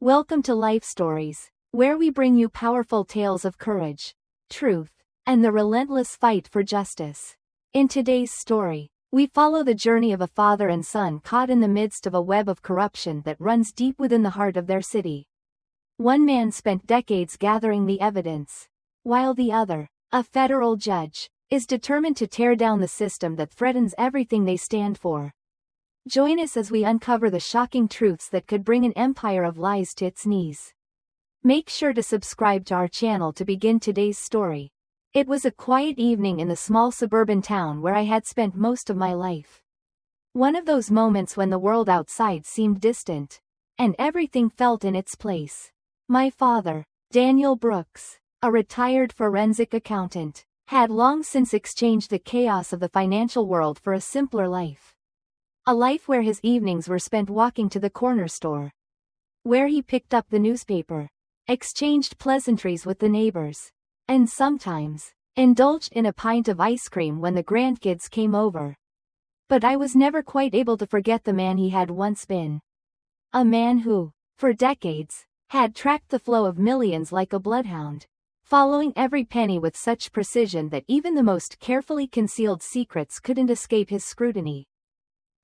Welcome to Life Stories, where we bring you powerful tales of courage, truth, and the relentless fight for justice. In today's story, we follow the journey of a father and son caught in the midst of a web of corruption that runs deep within the heart of their city. One man spent decades gathering the evidence, while the other, a federal judge, is determined to tear down the system that threatens everything they stand for. Join us as we uncover the shocking truths that could bring an empire of lies to its knees. Make sure to subscribe to our channel to begin today's story. It was a quiet evening in the small suburban town where I had spent most of my life. One of those moments when the world outside seemed distant, and everything felt in its place. My father, Daniel Brooks, a retired forensic accountant, had long since exchanged the chaos of the financial world for a simpler life. A life where his evenings were spent walking to the corner store, where he picked up the newspaper, exchanged pleasantries with the neighbors, and sometimes indulged in a pint of ice cream when the grandkids came over. But I was never quite able to forget the man he had once been. A man who, for decades, had tracked the flow of millions like a bloodhound, following every penny with such precision that even the most carefully concealed secrets couldn't escape his scrutiny.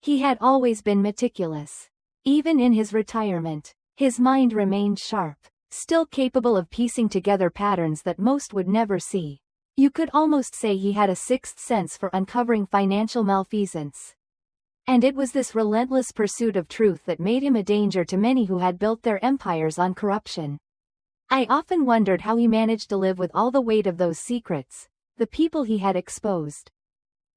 He had always been meticulous. Even in his retirement, his mind remained sharp, still capable of piecing together patterns that most would never see. You could almost say he had a sixth sense for uncovering financial malfeasance. And it was this relentless pursuit of truth that made him a danger to many who had built their empires on corruption. I often wondered how he managed to live with all the weight of those secrets, the people he had exposed,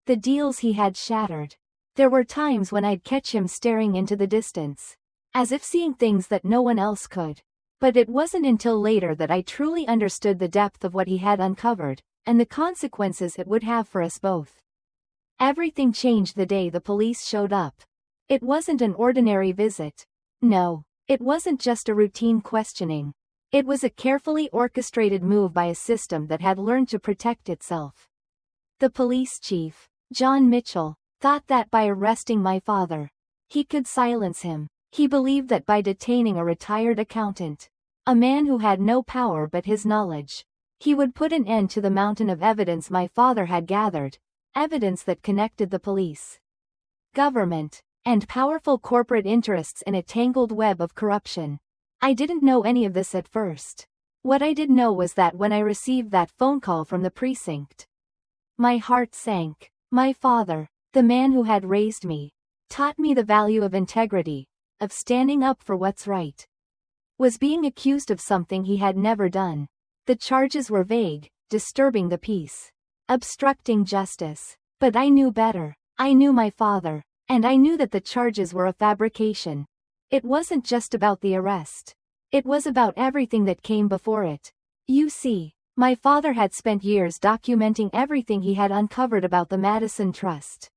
the deals he had shattered. There were times when I'd catch him staring into the distance, as if seeing things that no one else could. But it wasn't until later that I truly understood the depth of what he had uncovered, and the consequences it would have for us both. Everything changed the day the police showed up. It wasn't an ordinary visit. No, it wasn't just a routine questioning. It was a carefully orchestrated move by a system that had learned to protect itself. The police chief, John Mitchell, thought that by arresting my father, he could silence him. He believed that by detaining a retired accountant, a man who had no power but his knowledge, he would put an end to the mountain of evidence my father had gathered, evidence that connected the police, government, and powerful corporate interests in a tangled web of corruption. I didn't know any of this at first. What I did know was that when I received that phone call from the precinct, my heart sank. My father, the man who had raised me, taught me the value of integrity, of standing up for what's right, was being accused of something he had never done. The charges were vague, disturbing the peace, obstructing justice. But I knew better. I knew my father, and I knew that the charges were a fabrication. It wasn't just about the arrest. It was about everything that came before it. You see, my father had spent years documenting everything he had uncovered about the Madison Trust,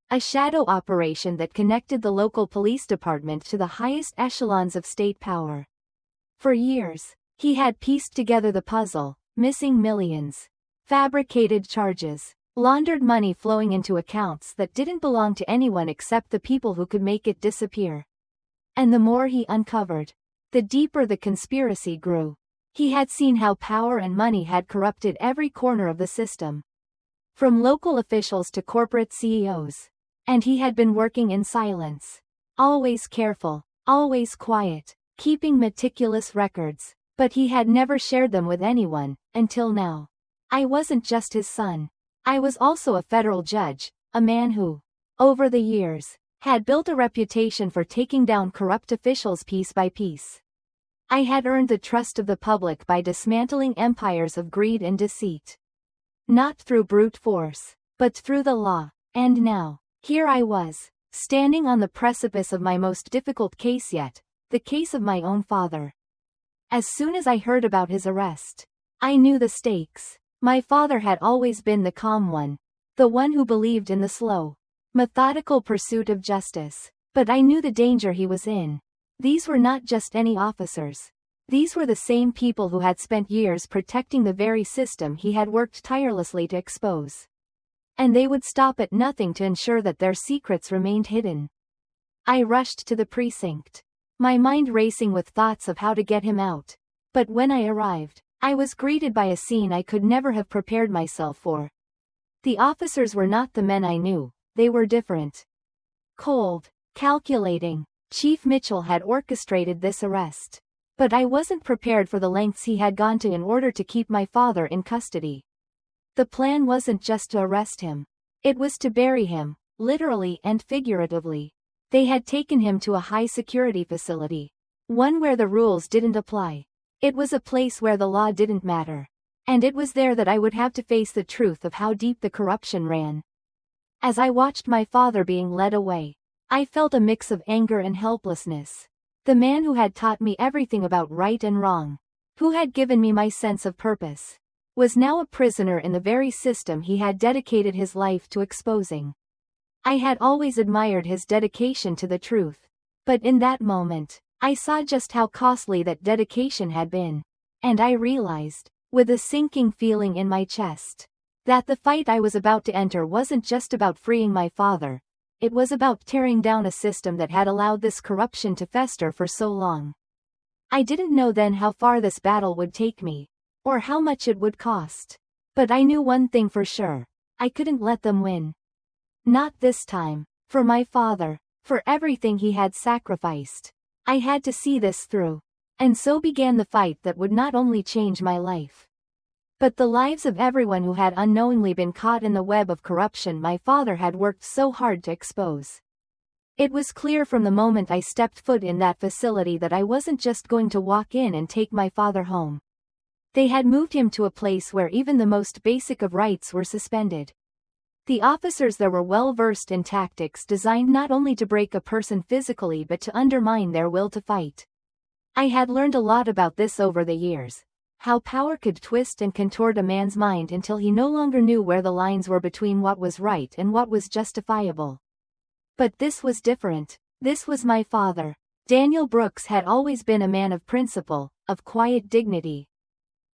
a shadow operation that connected the local police department to the highest echelons of state power. For years, he had pieced together the puzzle: missing millions, fabricated charges, laundered money flowing into accounts that didn't belong to anyone except the people who could make it disappear. And the more he uncovered, the deeper the conspiracy grew. He had seen how power and money had corrupted every corner of the system, from local officials to corporate CEOs. And he had been working in silence, always careful, always quiet, keeping meticulous records. But he had never shared them with anyone, until now. I wasn't just his son. I was also a federal judge, a man who, over the years, had built a reputation for taking down corrupt officials piece by piece. I had earned the trust of the public by dismantling empires of greed and deceit. Not through brute force, but through the law. And now, here I was, standing on the precipice of my most difficult case yet, the case of my own father. As soon as I heard about his arrest, I knew the stakes. My father had always been the calm one, the one who believed in the slow, methodical pursuit of justice. But I knew the danger he was in. These were not just any officers. These were the same people who had spent years protecting the very system he had worked tirelessly to expose. And they would stop at nothing to ensure that their secrets remained hidden. I rushed to the precinct. my mind racing with thoughts of how to get him out. But when I arrived, I was greeted by a scene I could never have prepared myself for. The officers were not the men I knew, they were different. Cold, calculating. Chief Mitchell had orchestrated this arrest. But I wasn't prepared for the lengths he had gone to in order to keep my father in custody. The plan wasn't just to arrest him. It was to bury him, literally and figuratively. They had taken him to a high-security facility. One where the rules didn't apply. It was a place where the law didn't matter. And it was there that I would have to face the truth of how deep the corruption ran. As I watched my father being led away, I felt a mix of anger and helplessness. The man who had taught me everything about right and wrong, who had given me my sense of purpose, was now a prisoner in the very system he had dedicated his life to exposing. I had always admired his dedication to the truth. But in that moment, I saw just how costly that dedication had been. And I realized, with a sinking feeling in my chest, that the fight I was about to enter wasn't just about freeing my father. It was about tearing down a system that had allowed this corruption to fester for so long. I didn't know then how far this battle would take me, or how much it would cost. But I knew one thing for sure. I couldn't let them win. Not this time. For my father, for everything he had sacrificed. I had to see this through. And so began the fight that would not only change my life, but the lives of everyone who had unknowingly been caught in the web of corruption my father had worked so hard to expose. It was clear from the moment I stepped foot in that facility that I wasn't just going to walk in and take my father home. They had moved him to a place where even the most basic of rights were suspended. The officers there were well versed in tactics designed not only to break a person physically but to undermine their will to fight. I had learned a lot about this over the years. How power could twist and contort a man's mind until he no longer knew where the lines were between what was right and what was justifiable. But this was different. This was my father. Daniel Brooks had always been a man of principle, of quiet dignity.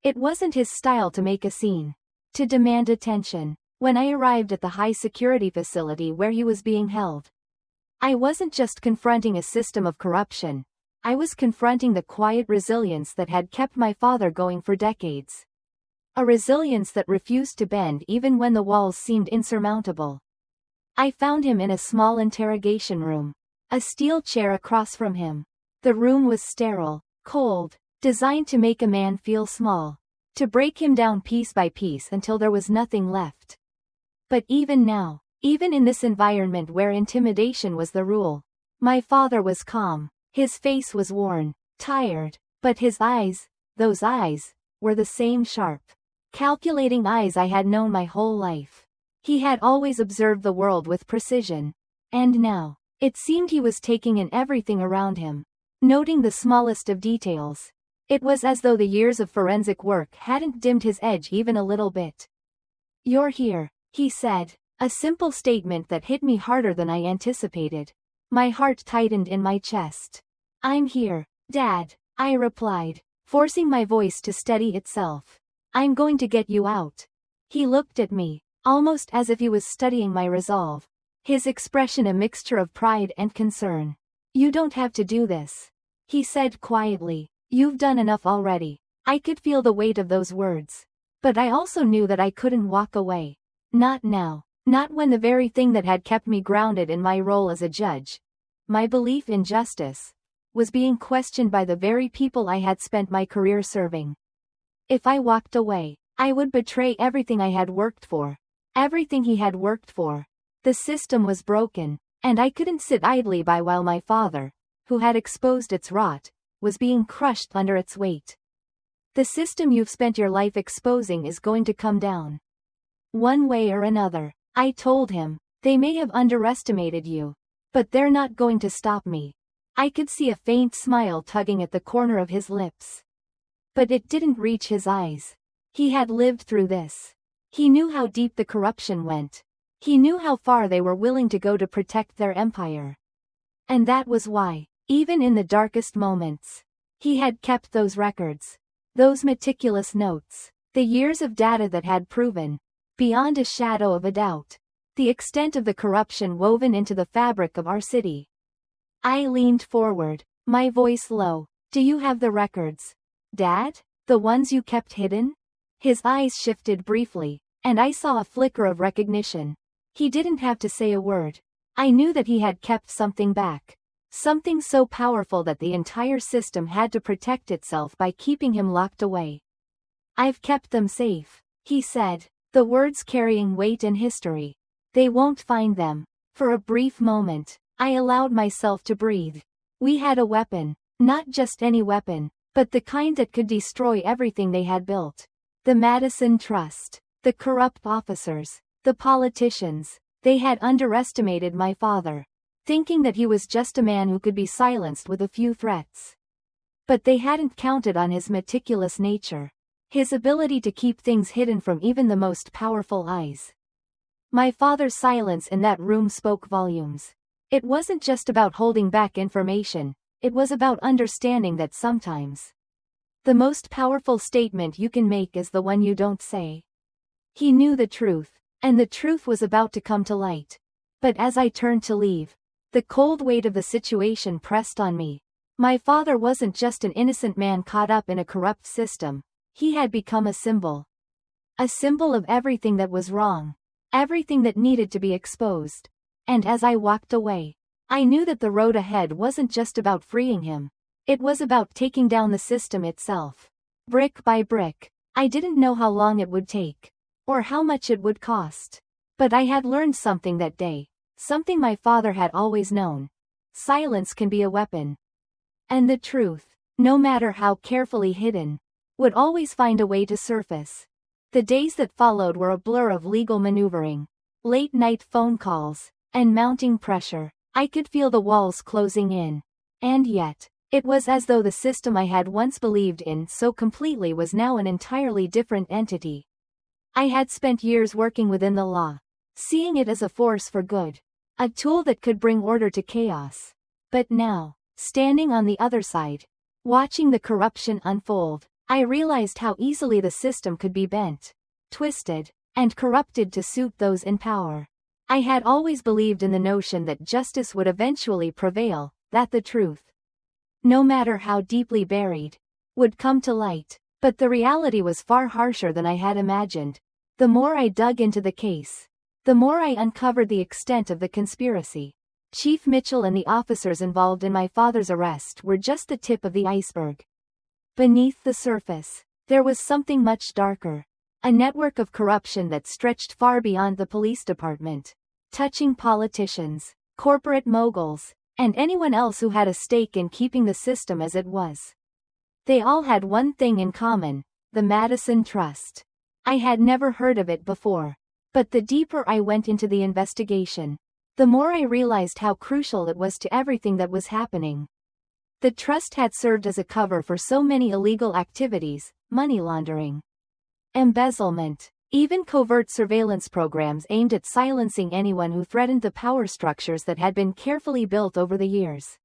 It wasn't his style to make a scene, to demand attention. When I arrived at the high-security facility where he was being held, I wasn't just confronting a system of corruption. I was confronting the quiet resilience that had kept my father going for decades. A resilience that refused to bend even when the walls seemed insurmountable. I found him in a small interrogation room. A steel chair across from him. The room was sterile, cold, designed to make a man feel small. To break him down piece by piece until there was nothing left. But even now, even in this environment where intimidation was the rule, my father was calm. His face was worn, tired, but his eyes, those eyes, were the same sharp, calculating eyes I had known my whole life. He had always observed the world with precision. And now, it seemed he was taking in everything around him, noting the smallest of details. It was as though the years of forensic work hadn't dimmed his edge even a little bit. "You're here," he said, a simple statement that hit me harder than I anticipated. My heart tightened in my chest. "I'm here, Dad," I replied, forcing my voice to steady itself. "I'm going to get you out." He looked at me, almost as if he was studying my resolve. His expression a mixture of pride and concern. "You don't have to do this," he said quietly. "You've done enough already." I could feel the weight of those words. But I also knew that I couldn't walk away. Not now. Not when the very thing that had kept me grounded in my role as a judge, my belief in justice, was being questioned by the very people I had spent my career serving. If I walked away, I would betray everything I had worked for. Everything he had worked for. The system was broken, and I couldn't sit idly by while my father, who had exposed its rot, was being crushed under its weight. The system you've spent your life exposing is going to come down. One way or another. I told him. They may have underestimated you, but they're not going to stop me. I could see a faint smile tugging at the corner of his lips. But it didn't reach his eyes. He had lived through this. He knew how deep the corruption went. He knew how far they were willing to go to protect their empire. And that was why, even in the darkest moments, he had kept those records. Those meticulous notes. The years of data that had proven, beyond a shadow of a doubt, the extent of the corruption woven into the fabric of our city. I leaned forward, My voice low. Do you have the records, Dad? The ones you kept hidden? His eyes shifted briefly, and I saw a flicker of recognition. He didn't have to say a word. I knew that he had kept something back. Something so powerful that the entire system had to protect itself by keeping him locked away. I've kept them safe, he said, the words carrying weight and history. They won't find them. For a brief moment, I allowed myself to breathe. We had a weapon, not just any weapon, but the kind that could destroy everything they had built. The Madison Trust, the corrupt officers, the politicians, they had underestimated my father, thinking that he was just a man who could be silenced with a few threats. But they hadn't counted on his meticulous nature, his ability to keep things hidden from even the most powerful eyes. My father's silence in that room spoke volumes. It wasn't just about holding back information, it was about understanding that sometimes the most powerful statement you can make is the one you don't say. He knew the truth, and the truth was about to come to light. But as I turned to leave, the cold weight of the situation pressed on me. My father wasn't just an innocent man caught up in a corrupt system, he had become a symbol. A symbol of everything that was wrong, everything that needed to be exposed. And as I walked away, I knew that the road ahead wasn't just about freeing him. It was about taking down the system itself. Brick by brick. I didn't know how long it would take, or how much it would cost. But I had learned something that day, something my father had always known. Silence can be a weapon. And the truth, no matter how carefully hidden, would always find a way to surface. The days that followed were a blur of legal maneuvering, late-night phone calls, and mounting pressure. I could feel the walls closing in. And yet, it was as though the system I had once believed in so completely was now an entirely different entity. I had spent years working within the law, seeing it as a force for good, a tool that could bring order to chaos. But now, standing on the other side, watching the corruption unfold, I realized how easily the system could be bent, twisted, and corrupted to suit those in power. I had always believed in the notion that justice would eventually prevail, that the truth, no matter how deeply buried, would come to light. But the reality was far harsher than I had imagined. The more I dug into the case, the more I uncovered the extent of the conspiracy. Chief Mitchell and the officers involved in my father's arrest were just the tip of the iceberg. Beneath the surface, there was something much darker. A network of corruption that stretched far beyond the police department, touching politicians, corporate moguls, and anyone else who had a stake in keeping the system as it was. They all had one thing in common: the Madison Trust. I had never heard of it before. But the deeper I went into the investigation, the more I realized how crucial it was to everything that was happening. The trust had served as a cover for so many illegal activities: money laundering, embezzlement, even covert surveillance programs aimed at silencing anyone who threatened the power structures that had been carefully built over the years.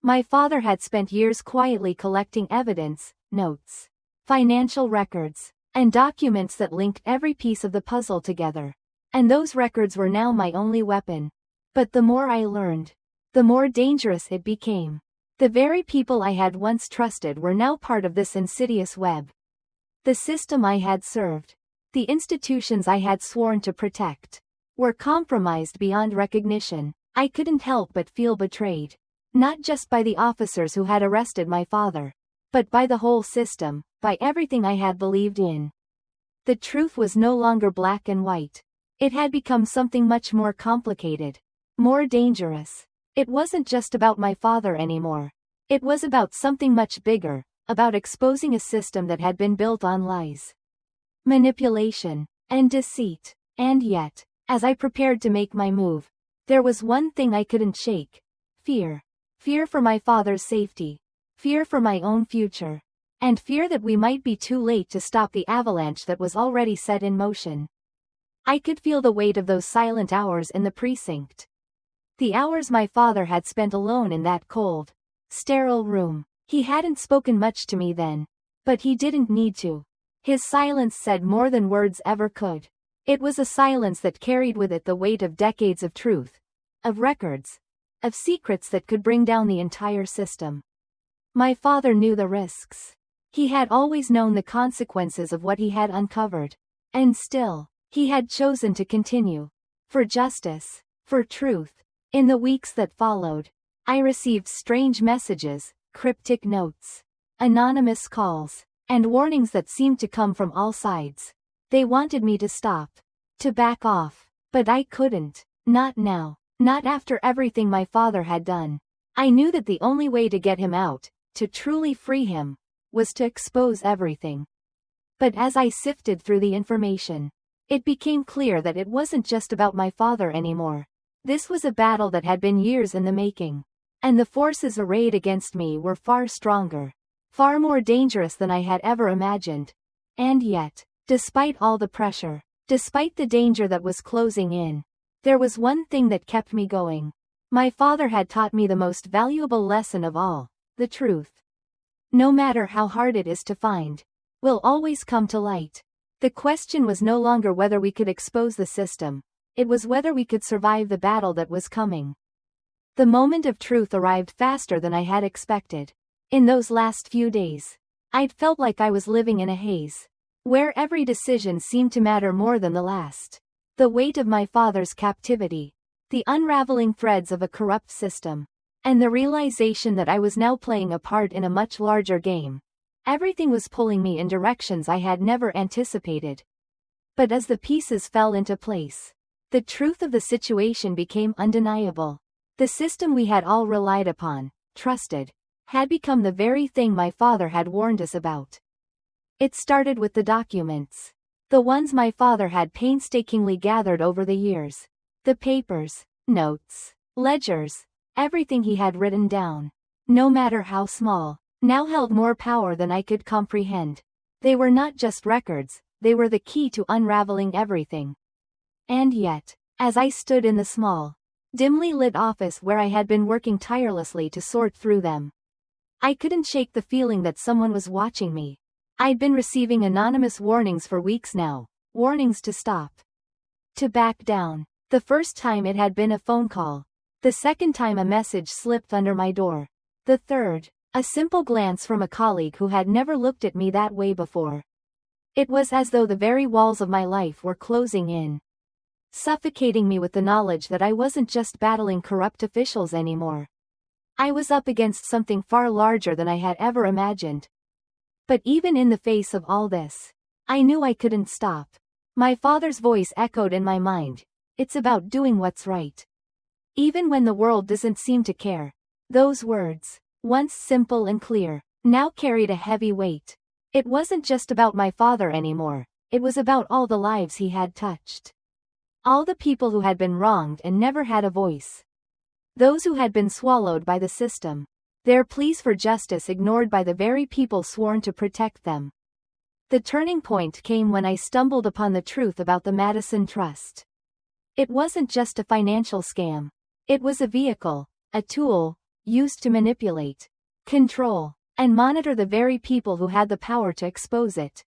My father had spent years quietly collecting evidence, notes, financial records, and documents that linked every piece of the puzzle together. And those records were now my only weapon. But the more I learned, the more dangerous it became. The very people I had once trusted were now part of this insidious web. The system I had served, the institutions I had sworn to protect, were compromised beyond recognition. I couldn't help but feel betrayed. Not just by the officers who had arrested my father, but by the whole system, by everything I had believed in. The truth was no longer black and white. It had become something much more complicated, more dangerous. It wasn't just about my father anymore. It was about something much bigger, about exposing a system that had been built on lies, manipulation, and deceit. And yet, as I prepared to make my move, there was one thing I couldn't shake: fear. Fear for my father's safety, fear for my own future, and fear that we might be too late to stop the avalanche that was already set in motion. I could feel the weight of those silent hours in the precinct. The hours my father had spent alone in that cold, sterile room. He hadn't spoken much to me then, but he didn't need to. His silence said more than words ever could. It was a silence that carried with it the weight of decades of truth, of records, of secrets that could bring down the entire system. My father knew the risks. He had always known the consequences of what he had uncovered. And still, he had chosen to continue. For justice. For truth. In the weeks that followed, I received strange messages, cryptic notes, anonymous calls, and warnings that seemed to come from all sides. They wanted me to stop. To back off. But I couldn't. Not now. Not after everything my father had done. I knew that the only way to get him out, to truly free him, was to expose everything. But as I sifted through the information, it became clear that it wasn't just about my father anymore. This was a battle that had been years in the making. And the forces arrayed against me were far stronger, far more dangerous than I had ever imagined. And yet, despite all the pressure, despite the danger that was closing in, there was one thing that kept me going. My father had taught me the most valuable lesson of all, the truth. No matter how hard it is to find, will always come to light. The question was no longer whether we could expose the system, it was whether we could survive the battle that was coming. The moment of truth arrived faster than I had expected. In those last few days, I'd felt like I was living in a haze, where every decision seemed to matter more than the last. The weight of my father's captivity, the unraveling threads of a corrupt system, and the realization that I was now playing a part in a much larger game. Everything was pulling me in directions I had never anticipated. But as the pieces fell into place, the truth of the situation became undeniable. The system we had all relied upon, trusted, had become the very thing my father had warned us about. It started with the documents. The ones my father had painstakingly gathered over the years. The papers, notes, ledgers, everything he had written down, no matter how small, now held more power than I could comprehend. They were not just records, they were the key to unraveling everything. And yet, as I stood in the small, dimly lit office where I had been working tirelessly to sort through them, I couldn't shake the feeling that someone was watching me. I'd been receiving anonymous warnings for weeks now, warnings to stop, to back down. The first time it had been a phone call. The second time a message slipped under my door. The third, a simple glance from a colleague who had never looked at me that way before. It was as though the very walls of my life were closing in, suffocating me with the knowledge that I wasn't just battling corrupt officials anymore. I was up against something far larger than I had ever imagined. But even in the face of all this, I knew I couldn't stop. My father's voice echoed in my mind. It's about doing what's right, even when the world doesn't seem to care. Those words, once simple and clear, now carried a heavy weight. It wasn't just about my father anymore, it was about all the lives he had touched. All the people who had been wronged and never had a voice. Those who had been swallowed by the system, their pleas for justice ignored by the very people sworn to protect them. The turning point came when I stumbled upon the truth about the Madison Trust. It wasn't just a financial scam. It was a vehicle, a tool, used to manipulate, control, and monitor the very people who had the power to expose it.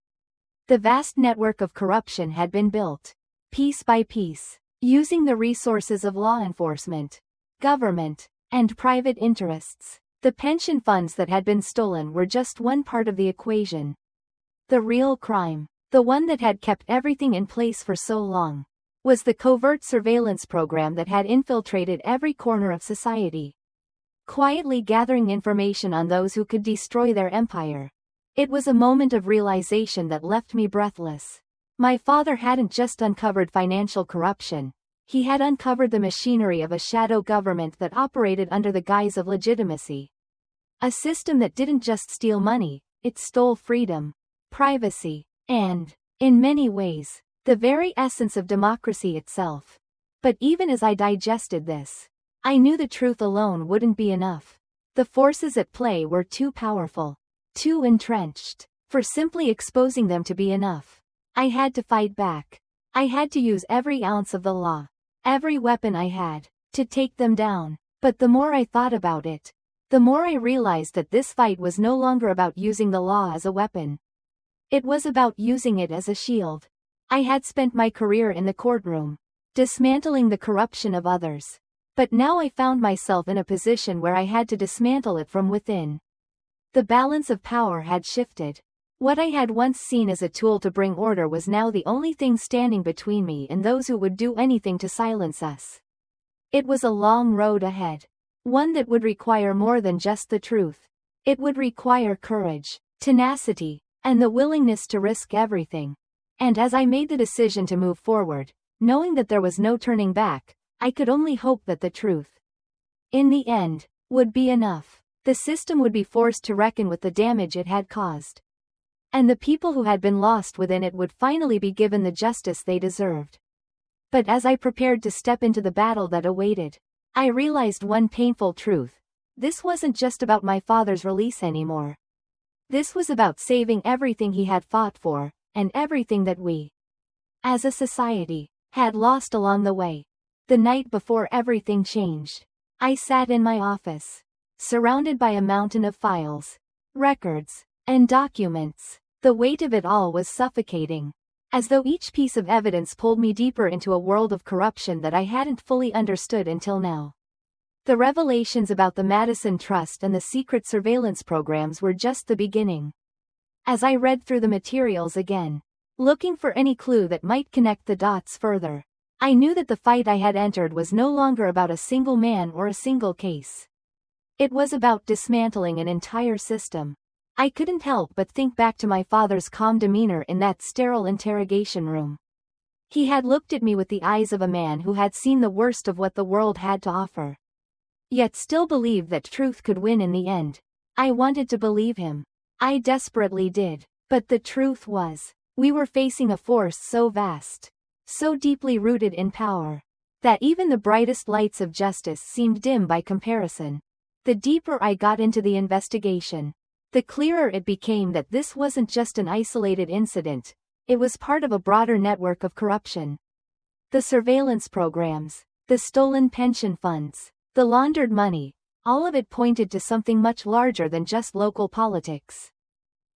The vast network of corruption had been built, piece by piece, using the resources of law enforcement, government, and private interests. The pension funds that had been stolen were just one part of the equation. The real crime, the one that had kept everything in place for so long, was the covert surveillance program that had infiltrated every corner of society, quietly gathering information on those who could destroy their empire. It was a moment of realization that left me breathless. My father hadn't just uncovered financial corruption, he had uncovered the machinery of a shadow government that operated under the guise of legitimacy. A system that didn't just steal money, it stole freedom, privacy, and, in many ways, the very essence of democracy itself. But even as I digested this, I knew the truth alone wouldn't be enough. The forces at play were too powerful, too entrenched, for simply exposing them to be enough. I had to fight back. I had to use every ounce of the law, every weapon I had, to take them down. But the more I thought about it, the more I realized that this fight was no longer about using the law as a weapon. It was about using it as a shield. I had spent my career in the courtroom, dismantling the corruption of others. But now I found myself in a position where I had to dismantle it from within. The balance of power had shifted. What I had once seen as a tool to bring order was now the only thing standing between me and those who would do anything to silence us. It was a long road ahead. One that would require more than just the truth. It would require courage, tenacity, and the willingness to risk everything. And as I made the decision to move forward, knowing that there was no turning back, I could only hope that the truth, in the end, would be enough. The system would be forced to reckon with the damage it had caused. And the people who had been lost within it would finally be given the justice they deserved. But as I prepared to step into the battle that awaited, I realized one painful truth. This wasn't just about my father's release anymore. This was about saving everything he had fought for, and everything that we, as a society, had lost along the way. The night before everything changed, I sat in my office, surrounded by a mountain of files, records, and documents. The weight of it all was suffocating, as though each piece of evidence pulled me deeper into a world of corruption that I hadn't fully understood until now. The revelations about the Madison Trust and the secret surveillance programs were just the beginning. As I read through the materials again, looking for any clue that might connect the dots further, I knew that the fight I had entered was no longer about a single man or a single case. It was about dismantling an entire system. I couldn't help but think back to my father's calm demeanor in that sterile interrogation room. He had looked at me with the eyes of a man who had seen the worst of what the world had to offer, yet still believed that truth could win in the end. I wanted to believe him. I desperately did. But the truth was, we were facing a force so vast, so deeply rooted in power, that even the brightest lights of justice seemed dim by comparison. The deeper I got into the investigation, the clearer it became that this wasn't just an isolated incident, it was part of a broader network of corruption. The surveillance programs, the stolen pension funds, the laundered money, all of it pointed to something much larger than just local politics.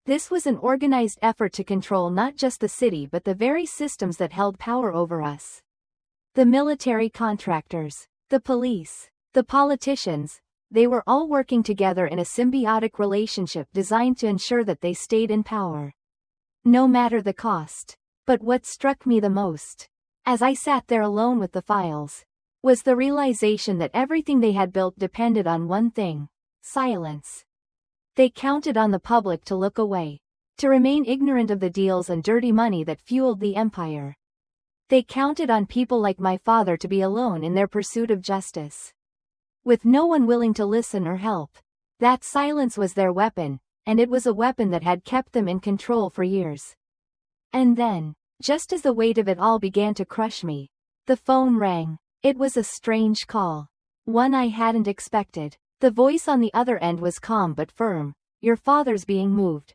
This was an organized effort to control not just the city but the very systems that held power over us. The military contractors, the police, the politicians, they were all working together in a symbiotic relationship designed to ensure that they stayed in power, no matter the cost. But what struck me the most, as I sat there alone with the files, was the realization that everything they had built depended on one thing: silence. They counted on the public to look away, to remain ignorant of the deals and dirty money that fueled the empire. They counted on people like my father to be alone in their pursuit of justice, with no one willing to listen or help. That silence was their weapon, and it was a weapon that had kept them in control for years. And then, just as the weight of it all began to crush me, the phone rang. It was a strange call, one I hadn't expected. The voice on the other end was calm but firm. "Your father's being moved.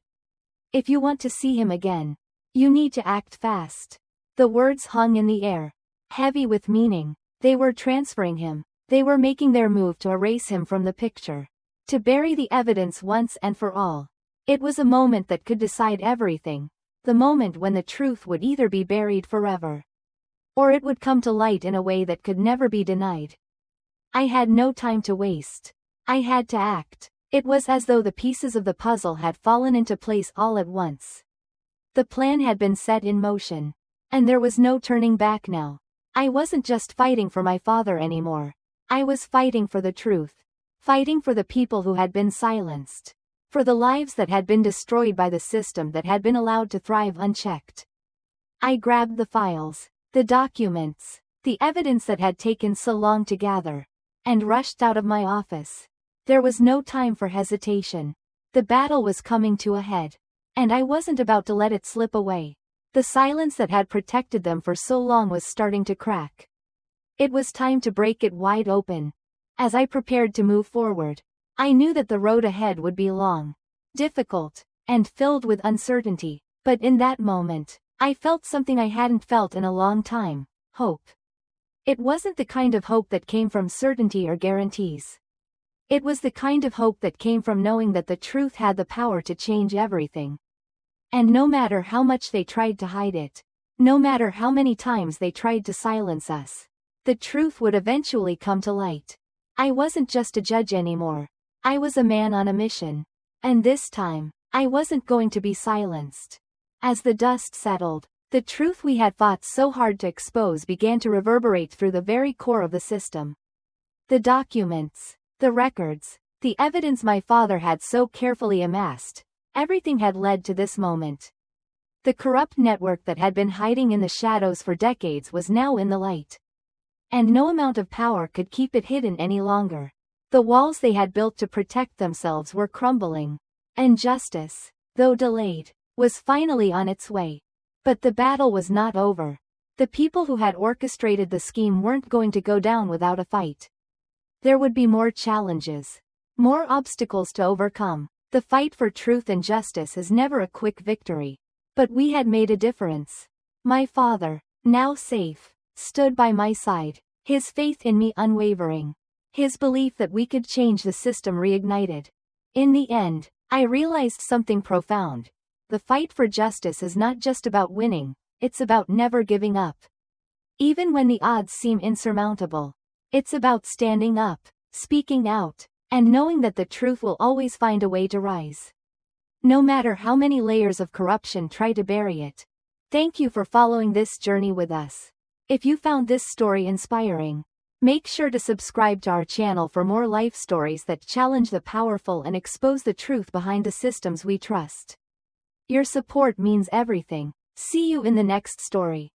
If you want to see him again, you need to act fast." The words hung in the air, heavy with meaning. They were transferring him. They were making their move to erase him from the picture, to bury the evidence once and for all. It was a moment that could decide everything, the moment when the truth would either be buried forever, or it would come to light in a way that could never be denied. I had no time to waste. I had to act. It was as though the pieces of the puzzle had fallen into place all at once. The plan had been set in motion, and there was no turning back now. I wasn't just fighting for my father anymore. I was fighting for the truth. Fighting for the people who had been silenced. For the lives that had been destroyed by the system that had been allowed to thrive unchecked. I grabbed the files, the documents, the evidence that had taken so long to gather, and rushed out of my office. There was no time for hesitation. The battle was coming to a head, and I wasn't about to let it slip away. The silence that had protected them for so long was starting to crack. It was time to break it wide open. As I prepared to move forward, I knew that the road ahead would be long, difficult, and filled with uncertainty. But in that moment, I felt something I hadn't felt in a long time: hope. It wasn't the kind of hope that came from certainty or guarantees. It was the kind of hope that came from knowing that the truth had the power to change everything. And no matter how much they tried to hide it, no matter how many times they tried to silence us, the truth would eventually come to light. I wasn't just a judge anymore. I was a man on a mission. And this time, I wasn't going to be silenced. As the dust settled, the truth we had fought so hard to expose began to reverberate through the very core of the system. The documents, the records, the evidence my father had so carefully amassed, everything had led to this moment. The corrupt network that had been hiding in the shadows for decades was now in the light. And no amount of power could keep it hidden any longer. The walls they had built to protect themselves were crumbling. And justice, though delayed, was finally on its way. But the battle was not over. The people who had orchestrated the scheme weren't going to go down without a fight. There would be more challenges. More obstacles to overcome. The fight for truth and justice is never a quick victory. But we had made a difference. My father, now safe, stood by my side, his faith in me unwavering. His belief that we could change the system reignited. In the end, I realized something profound. The fight for justice is not just about winning, it's about never giving up. Even when the odds seem insurmountable. It's about standing up, speaking out, and knowing that the truth will always find a way to rise. No matter how many layers of corruption try to bury it. Thank you for following this journey with us. If you found this story inspiring, make sure to subscribe to our channel for more life stories that challenge the powerful and expose the truth behind the systems we trust. Your support means everything. See you in the next story.